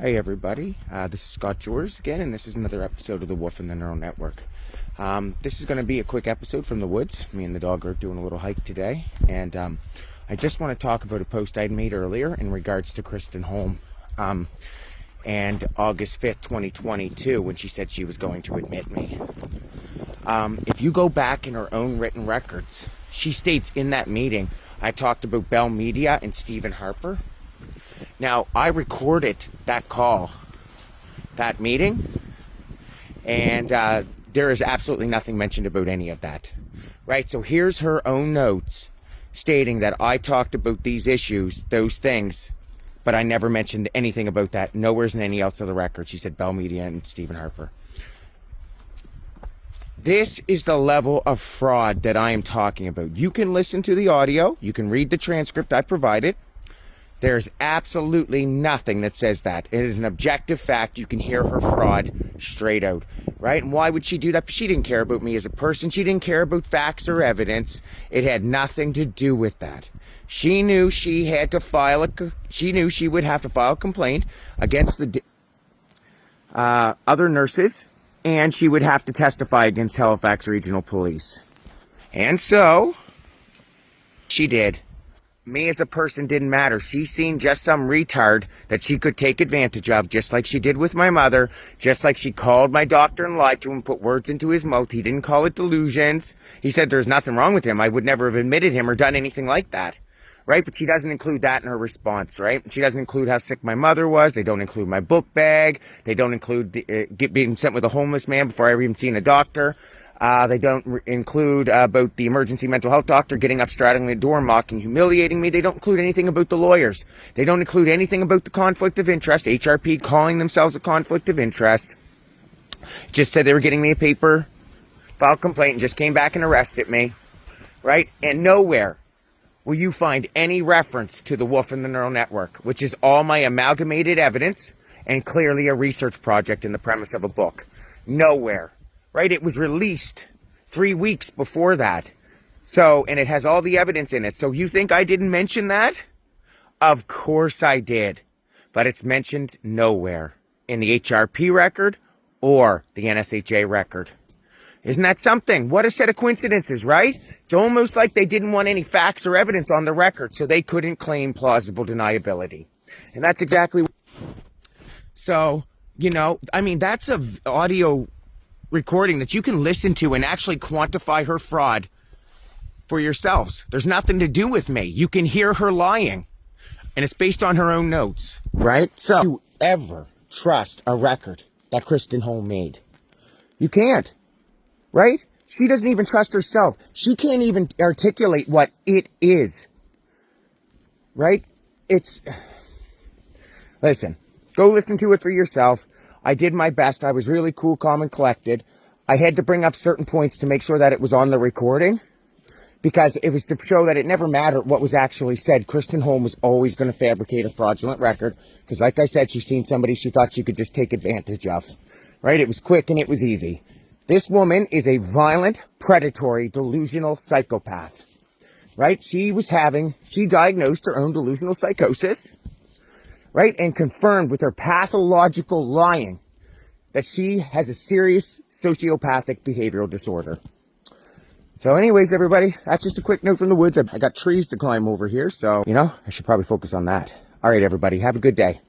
Hey everybody, this is Scott Jors again, and this is another episode of the Wolf and the Neural Network. This is going to be a quick episode from the woods. Me and the dog are doing a little hike today, and I just want to talk about a post I'd made earlier in regards to Kristen Holm, and August 5th, 2022, when she said she was going to admit me. If you go back in her own written records, she states in that meeting, I talked about Bell Media and Stephen Harper. Now, I recorded that call, that meeting, and there is absolutely nothing mentioned about any of that, right? So here's her own notes stating that I talked about these issues, those things, but I never mentioned anything about that. Nowhere's in any else of the record. She said Bell Media and Stephen Harper. This is the level of fraud that I am talking about. You can listen to the audio. You can read the transcript I provided. There's absolutely nothing that says that. It is an objective fact. You can hear her fraud straight out, right? And why would she do that? She didn't care about me as a person. She didn't care about facts or evidence. It had nothing to do with that. She knew she had to file she knew she would have to file a complaint against the other nurses, and she would have to testify against Halifax Regional Police. And so she did. Me as a person didn't matter. She seen just some retard that she could take advantage of, just like she did with my mother, just like she called my doctor and lied to him, put words into his mouth. He didn't call it delusions. He said there's nothing wrong with him. I would never have admitted him or done anything like that, right? But she doesn't include that in her response, right? She doesn't include how sick my mother was. They don't include my book bag. They don't include being sent with a homeless man before I ever even seen a doctor. They don't include about the emergency mental health doctor getting up, straddling the door, mocking, humiliating me. They don't include anything about the lawyers. They don't include anything about the conflict of interest, HRP calling themselves a conflict of interest. Just said they were getting me a paper, filed complaint, and just came back and arrested me, right? And nowhere will you find any reference to the Wolf and the Neural Network, which is all my amalgamated evidence and clearly a research project in the premise of a book. Nowhere. Right? It was released 3 weeks before that. So, and it has all the evidence in it. So you think I didn't mention that? Of course I did. But it's mentioned nowhere in the HRP record or the NSHA record. Isn't that something? What a set of coincidences, right? It's almost like they didn't want any facts or evidence on the record, so they couldn't claim plausible deniability. And that's exactly what... So, you know, I mean, that's an audio recording that you can listen to and actually quantify her fraud for yourselves. There's nothing to do with me. You can hear her lying, and it's based on her own notes, right? So, you ever trust a record that Kristen Holm made? You can't, right? She doesn't even trust herself. She can't even articulate what it is, right? Listen, go listen to it for yourself. I did my best. I was really cool, calm, and collected. I had to bring up certain points to make sure that it was on the recording, because it was to show that it never mattered what was actually said. Kristen Holm was always going to fabricate a fraudulent record, because like I said, she's seen somebody she thought she could just take advantage of, right? It was quick and it was easy. This woman is a violent, predatory, delusional psychopath, right? She diagnosed her own delusional psychosis, right? And confirmed with her pathological lying that she has a serious sociopathic behavioral disorder. So anyways, everybody, that's just a quick note from the woods. I got trees to climb over here, so, you know, I should probably focus on that. All right, everybody, have a good day.